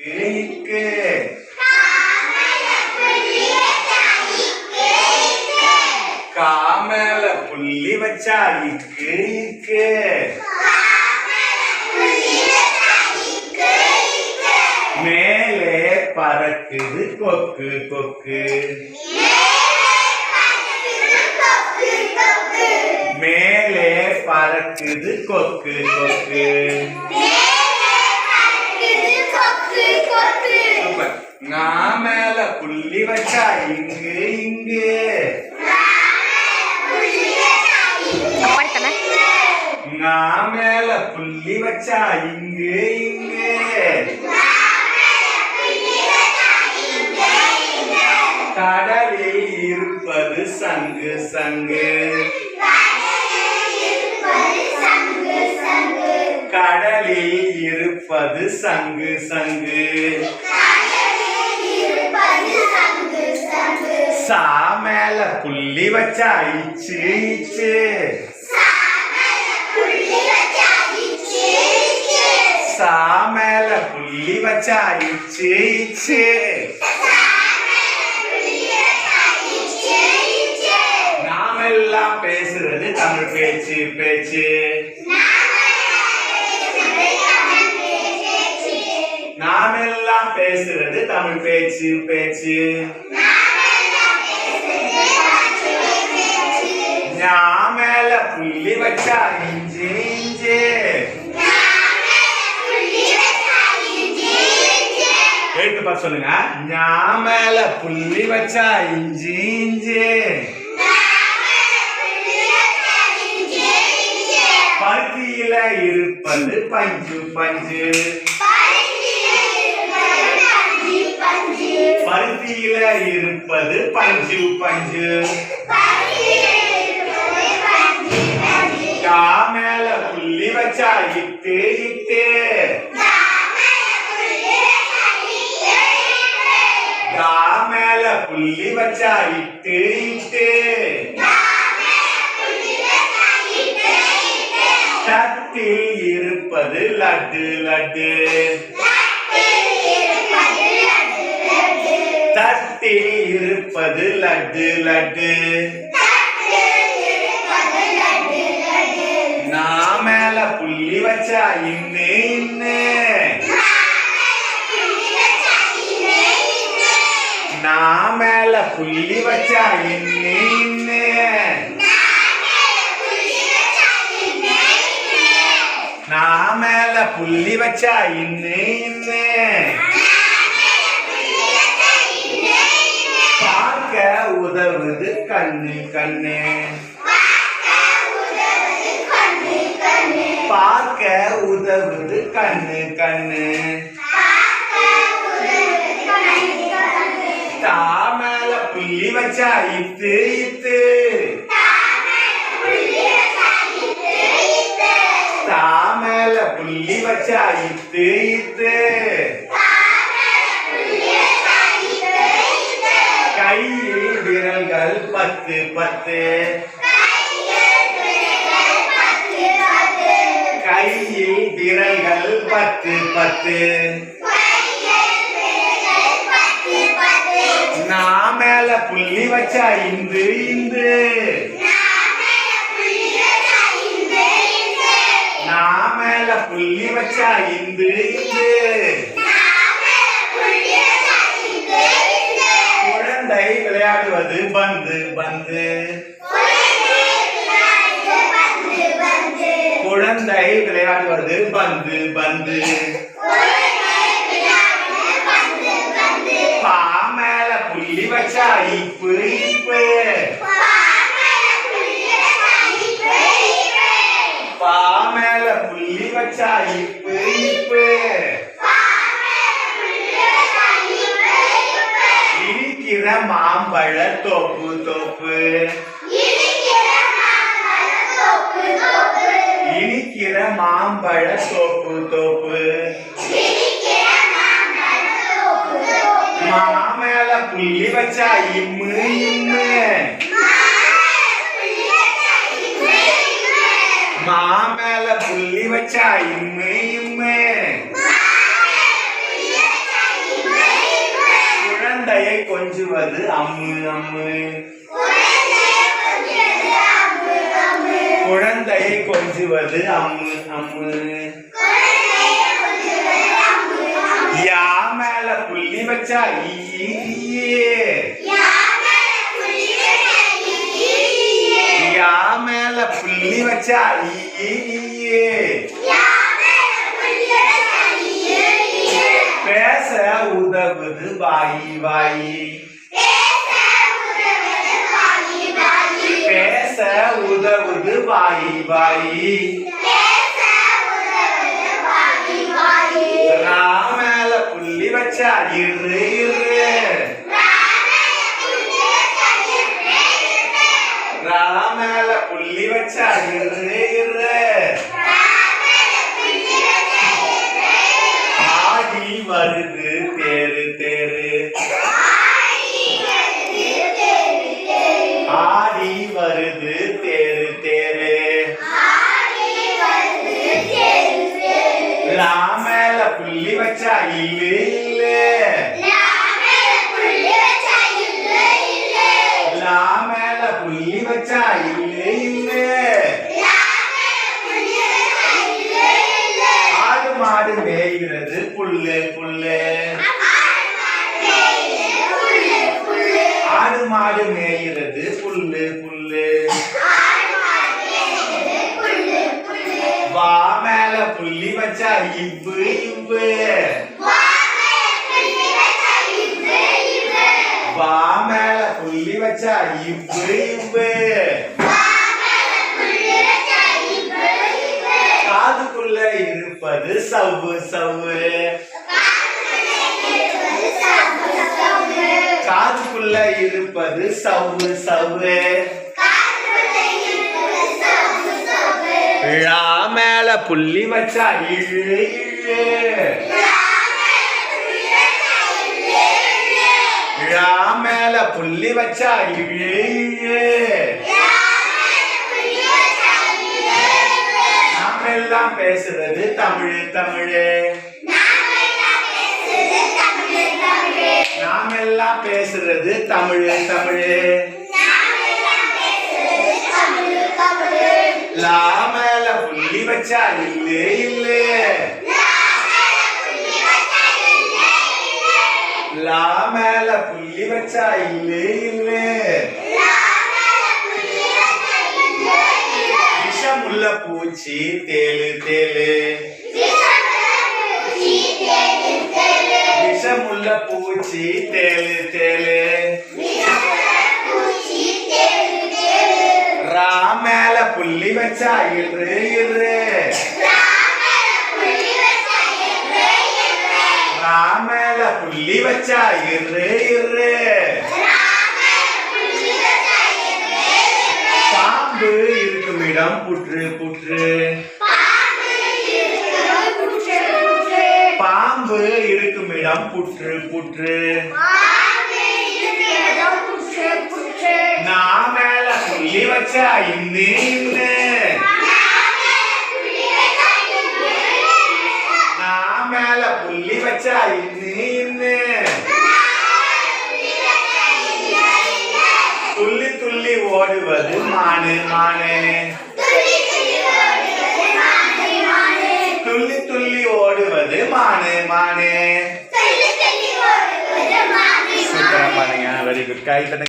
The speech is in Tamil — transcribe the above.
இக்கு காமேல புள்ளி வச்சா இக்கு இக்கு மேலே பறக்குது கொக்கு கொக்கு மேலே பறக்குது கொக்கு கொக்கு சூப்பர் நான் மேல புள்ளி வச்சா இங்கு இங்கு நான் மேல புள்ளி வச்சா இங்கு இங்கு கடலில் இருப்பது சங்கு சங்கு கடலில் இருப்பது சங்கு சங்கு சா மேல புள்ளி வச்சா இச்சு இச்சு சா மேல புள்ளி வச்சா இச்சு இச்சு நாமெல்லாம் பேசுறது தமிழ் பேச்சு பேச்சு நாமெல்லாம் பேசுறது தமிழ் பேச்சு பேச்சு நான் மேல புள்ளி வச்சா இஞ்சு இஞ்சு எடுத்து பார்த்து சொல்லுங்க நான் மேல புள்ளி வச்சா இஞ்சு இஞ்சு பருத்தியில இருப்பது பஞ்சு பஞ்சு பருத்தியில இருப்பது பஞ்சு பஞ்சு கா மேல புள்ளி வச்சா இட்டு இட்டு கா மேல புள்ளி வச்சா இட்டு இட்டு தட்டில் இருப்பது லட்டு லட்டு தட்டில் இருப்பது லட்டு லட்டு நான் மேல புள்ளி வச்சா இன்னு இன்னு நான் மேல புள்ளி வச்சா இன்னு இன்னு நான் மேல புள்ளி வச்சா இன்னு இன்னு பார்க்க உதவுது கண்ணு கண்ணு பார்க்க உதவுது கண்ணு கண்ணு தா மேல புள்ளி வச்சா இத்து இத்து தா மேல புள்ளி வச்சா இத்து இத்து கையில் விரல்கள் பத்து பத்து கையில் விரல்கள் பத்து பத்து நான் மேல புள்ளி வச்சா இந்து இந்து நான் மேல புள்ளி வச்சா இந்து இந்து குழந்தை விளையாடுவது பந்து பந்து குழந்தை விளையாடுவது பந்து பந்து பா மேல புள்ளி வச்சா இப்பு இப்பு பா மேல புள்ளி வச்சா இப்பு இப்பு இனிக்கிற மாம்பழ தோப்பு தோப்பு இனிக்கிற மாம்பழ தோப்பு தோப்பு மாமேல புள்ளி வச்சா இம்மு இம்மு மாமேல புள்ளி வச்சா இம்மு இம்மு குழந்தையை கொஞ்சுவது அம்மு அம்மு குழந்தையை கொஞ்சுவது அம்மு அம்மு யா மேல புள்ளி வச்சா ஈயே யா மேல புள்ளி வச்சா ஈயே பேச உதவுது வாயி வாயி பேச உதவுது வாயி வாயி ராமேல புள்ளி வச்சா இரு இரு ராமேல புள்ளி வச்சா இரு இரு ஆடி வருது தேரு தேரு ஆடி வருது தேரு தேரு ராமேல புள்ளி வச்சா இல்லு இல்லு ராமேல புள்ளி வச்சா இல்லு இல்லு ஆடு மாடு மேய்கிறது புல்லு புல்லு ஆடு மாடு மேய்கிறது புல்லு புல்லு வா மேல புள்ளி வச்சா இவ்வு இவ்வு வா மேல புள்ளி வச்சா இவ்வு இவ்வு காதுக்குள்ள இருப்பது சவ்வு சவ்வு காதுக்குள்ள இருப்பது சவ்வு சவ்வு ழா மேல புள்ளி வச்சா இழு இழு ழா மேல புள்ளி வச்சா இழு இழு நாமெல்லாம் பேசுறது தமிழ் தமிழ் நாமெல்லாம் பேசுறது தமிழ் தமிழ் லா மேல புள்ளி வச்சா இல்லு இல்லு லா மேல புள்ளி வச்சா இல்லு இல்லு விஷமுள்ள பூச்சி தேலு தேலு விஷமுள்ள பூச்சி தேலு தேலு ராமேல புள்ளி வச்சா இரு இரு ராமேல புள்ளி வச்சா இரு இரு பாம்பு இருக்கும் இடம் புற்று புற்று பாம்பு இருக்கும் இடம் புற்று புற்று நாமேல புள்ளி வச்சா இன்னு இன்னு நாமேல புள்ளி வச்சா இன்னு இன்னு துள்ளி துள்ளி ஓடுவது மானு மானு துள்ளி துள்ளி ஓடுவது மானு மானு சூப்பரா பாருங்க வெரி குட் கை